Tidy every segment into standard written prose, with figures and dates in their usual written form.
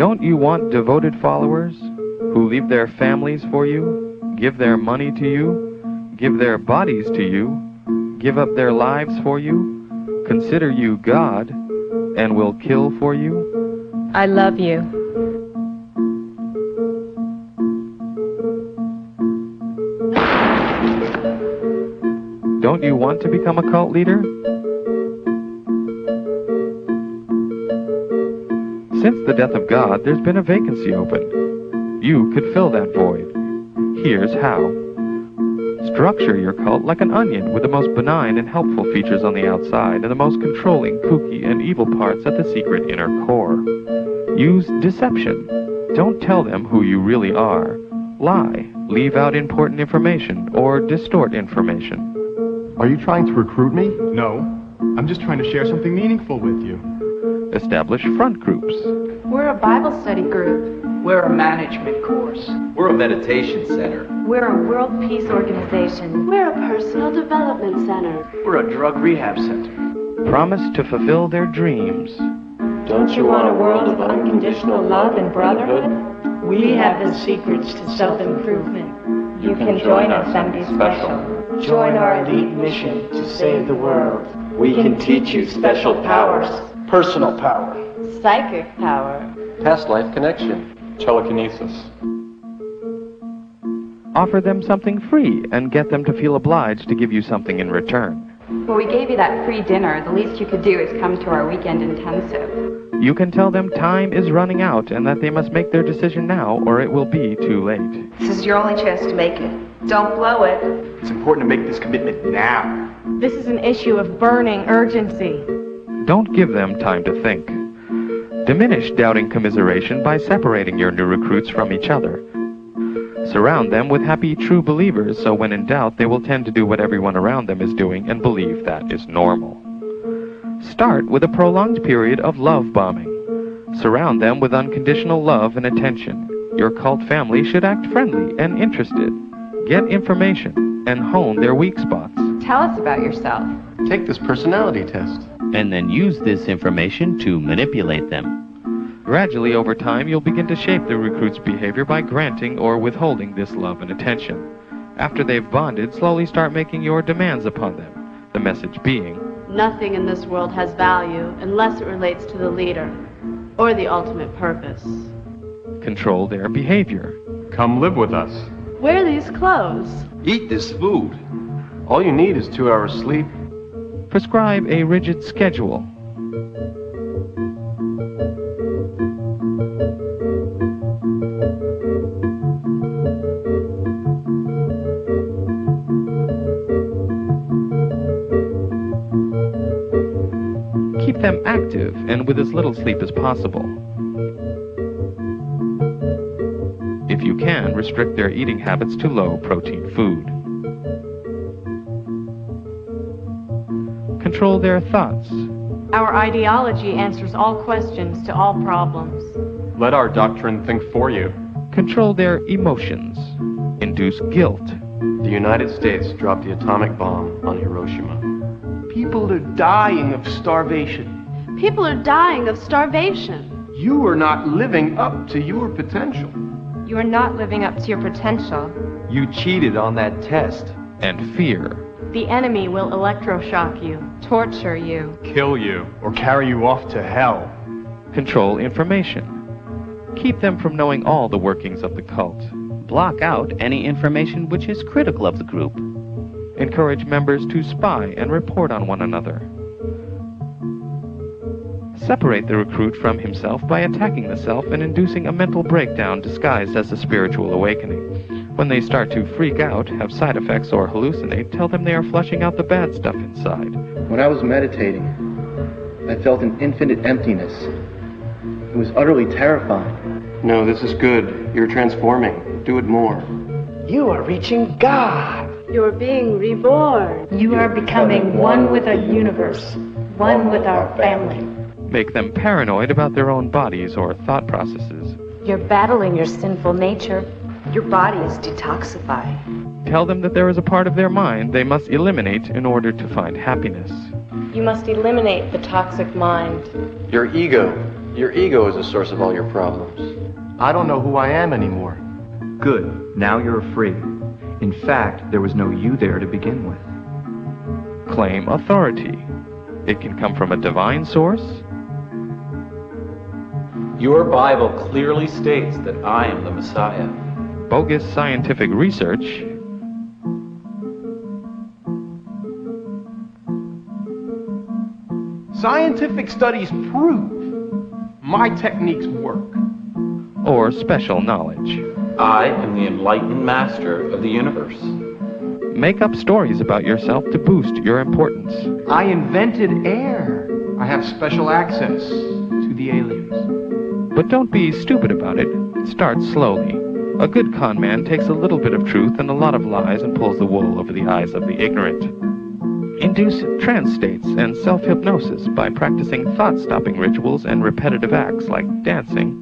Don't you want devoted followers who leave their families for you, give their money to you, give their bodies to you, give up their lives for you, consider you God, and will kill for you? I love you. Don't you want to become a cult leader? Since the death of God, there's been a vacancy open. You could fill that void. Here's how. Structure your cult like an onion with the most benign and helpful features on the outside and the most controlling, kooky, and evil parts at the secret inner core. Use deception. Don't tell them who you really are. Lie, leave out important information, or distort information. Are you trying to recruit me? No, I'm just trying to share something meaningful with you. Establish front groups. We're a Bible study group. We're a management course. We're a meditation center. We're a world peace organization. We're a personal development center. We're a drug rehab center. Promise to fulfill their dreams. Don't you want a world of unconditional love and brotherhood? We have the secrets to self-improvement. You can join us and be special. Join our elite mission to save the world. We can teach you special powers. Personal power. Psychic power. Past life connection. Telekinesis. Offer them something free and get them to feel obliged to give you something in return. Well, we gave you that free dinner. The least you could do is come to our weekend intensive. You can tell them time is running out and that they must make their decision now or it will be too late. This is your only chance to make it. Don't blow it. It's important to make this commitment now. This is an issue of burning urgency. Don't give them time to think. Diminish doubting commiseration by separating your new recruits from each other. Surround them with happy true believers so when in doubt they will tend to do what everyone around them is doing and believe that is normal. Start with a prolonged period of love bombing. Surround them with unconditional love and attention. Your cult family should act friendly and interested. Get information and hone their weak spots. Tell us about yourself. Take this personality test. And then use this information to manipulate them. Gradually over time, you'll begin to shape the recruit's behavior by granting or withholding this love and attention. After they've bonded, slowly start making your demands upon them. The message being, Nothing in this world has value unless it relates to the leader or the ultimate purpose. control their behavior. Come live with us. Wear these clothes. Eat this food. All you need is 2 hours sleep. Prescribe a rigid schedule. Keep them active and with as little sleep as possible. If you can, restrict their eating habits to low-protein food. Control their thoughts. Our ideology answers all questions to all problems. Let our doctrine think for you. Control their emotions. Induce guilt. The United States dropped the atomic bomb on Hiroshima. People are dying of starvation. People are dying of starvation. You are not living up to your potential. You are not living up to your potential. You cheated on that test. And fear. The enemy will electroshock you, Torture you. Kill you. Or carry you off to hell. Control information. Keep them from knowing all the workings of the cult. Block out any information which is critical of the group. Encourage members to spy and report on one another. Separate the recruit from himself by attacking the self and inducing a mental breakdown disguised as a spiritual awakening. When they start to freak out, have side effects, or hallucinate, tell them they are flushing out the bad stuff inside. When I was meditating, I felt an infinite emptiness. It was utterly terrifying. No, this is good. You're transforming. Do it more. You are reaching God. You're being reborn. You are becoming one with the universe, one with our family. Make them paranoid about their own bodies or thought processes. You're battling your sinful nature. Your body is detoxifying. Tell them that there is a part of their mind they must eliminate in order to find happiness. You must eliminate the toxic mind. Your ego. Your ego is the source of all your problems. I don't know who I am anymore. Good. Now you're free. In fact, there was no you there to begin with. Claim authority. It can come from a divine source. Your Bible clearly states that I am the Messiah. Bogus scientific research. Scientific studies prove my techniques work. Or special knowledge. I am the enlightened master of the universe. Make up stories about yourself to boost your importance. I invented air. I have special access to the aliens. But don't be stupid about it. Start slowly. A good con man takes a little bit of truth and a lot of lies and pulls the wool over the eyes of the ignorant. Induce trance states and self-hypnosis by practicing thought-stopping rituals and repetitive acts like dancing,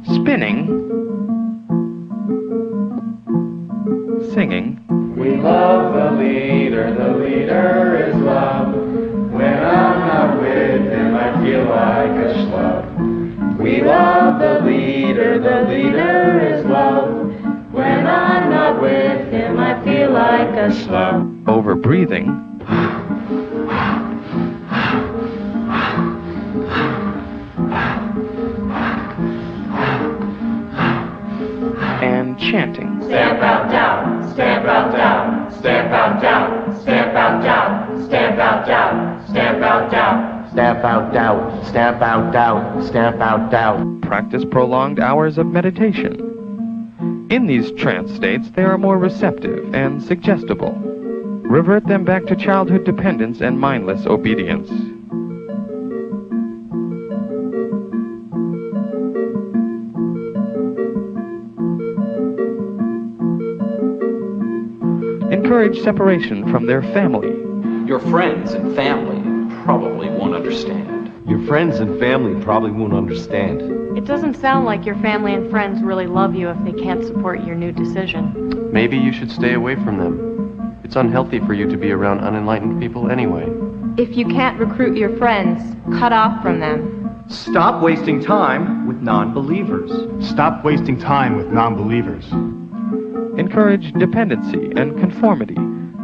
spinning, singing. We love the leader is love. When I'm not with him, I feel like a schlub. We love the leader is love. When I'm not with him, I feel like a schlub. Over-breathing. And chanting. Stamp out doubt, stamp out doubt, stamp out doubt, stamp out doubt, stamp out doubt, stamp out doubt. Stamp out doubt, stamp out doubt, stamp out doubt. Practice prolonged hours of meditation. In these trance states, they are more receptive and suggestible. Revert them back to childhood dependence and mindless obedience. Encourage separation from their family. Your friends and family probably won't understand. Your friends and family probably won't understand. It doesn't sound like your family and friends really love you if they can't support your new decision. Maybe you should stay away from them. It's unhealthy for you to be around unenlightened people anyway. If you can't recruit your friends, cut off from them. Stop wasting time with non-believers. Stop wasting time with non-believers. Encourage dependency and conformity,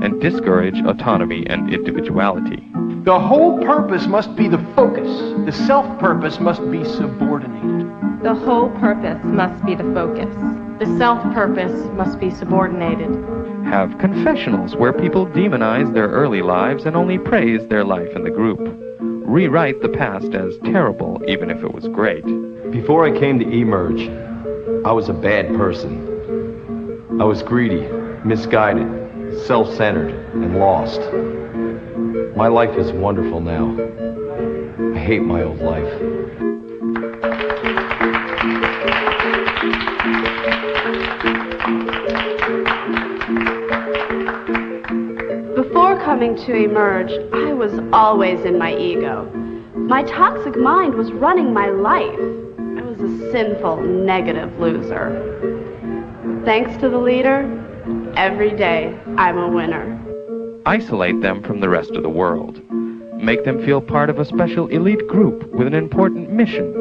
and discourage autonomy and individuality. The whole purpose must be the focus. The self-purpose must be subordinated. The whole purpose must be the focus. The self-purpose must be subordinated. Have confessionals where people demonize their early lives and only praise their life in the group. Rewrite the past as terrible, even if it was great. Before I came to eMerge, I was a bad person. I was greedy, misguided, self-centered, and lost. My life is wonderful now. I hate my old life. Before coming to eMerge, I was always in my ego. My toxic mind was running my life. I was a sinful, negative loser. Thanks to the leader, every day I'm a winner. Isolate them from the rest of the world. Make them feel part of a special elite group with an important mission.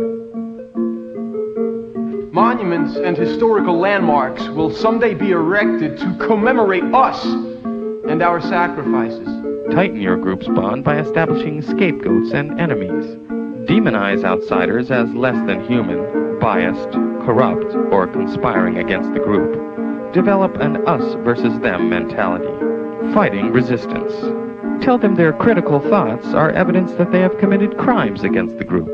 Monuments and historical landmarks will someday be erected to commemorate us and our sacrifices. Tighten your group's bond by establishing scapegoats and enemies. Demonize outsiders as less than human, biased, corrupt, or conspiring against the group. Develop an us versus them mentality. Fighting resistance. Tell them their critical thoughts are evidence that they have committed crimes against the group.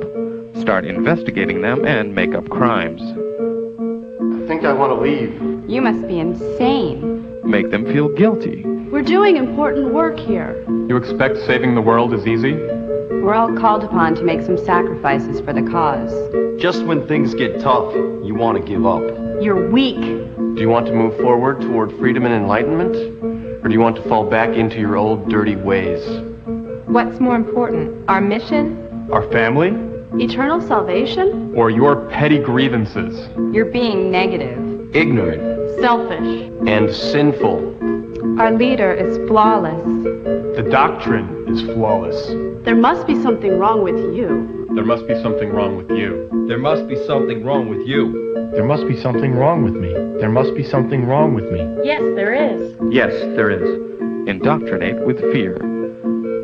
Start investigating them and make up crimes. I think I want to leave. You must be insane. Make them feel guilty. We're doing important work here. You expect saving the world is easy? We're all called upon to make some sacrifices for the cause. Just when things get tough, you want to give up. You're weak. Do you want to move forward toward freedom and enlightenment? Or do you want to fall back into your old dirty ways? What's more important, our mission? Our family? Eternal salvation? Or your petty grievances? You're being negative. Ignorant. Selfish. And sinful. Our leader is flawless. The doctrine is flawless. There must be something wrong with you. There must be something wrong with you. There must be something wrong with you. There must be something wrong with me. There must be something wrong with me. Yes, there is. Yes, there is. Indoctrinate with fear.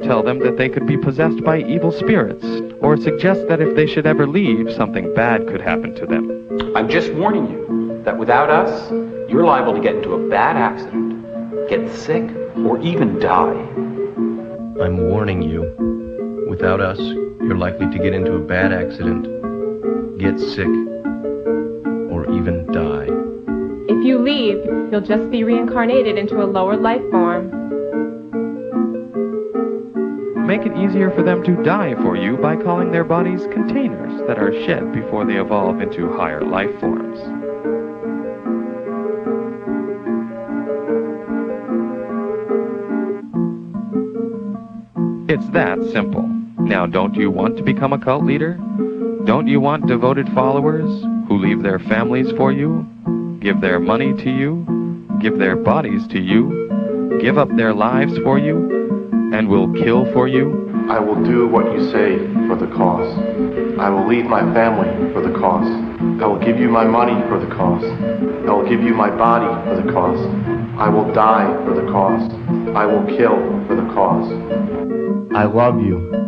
Tell them that they could be possessed by evil spirits, or suggest that if they should ever leave, something bad could happen to them. I'm just warning you that without us, you're liable to get into a bad accident, get sick, or even die. I'm warning you. Without us, you're likely to get into a bad accident, get sick, or even die. If you leave, you'll just be reincarnated into a lower life form. Make it easier for them to die for you by calling their bodies containers that are shed before they evolve into higher life forms. It's that simple. Now, don't you want to become a cult leader? Don't you want devoted followers who leave their families for you, give their money to you, give their bodies to you, give up their lives for you, and will kill for you? I will do what you say for the cause. I will leave my family for the cause. I will give you my money for the cause. I will give you my body for the cause. I will die for the cause. I will kill for the cause. I love you.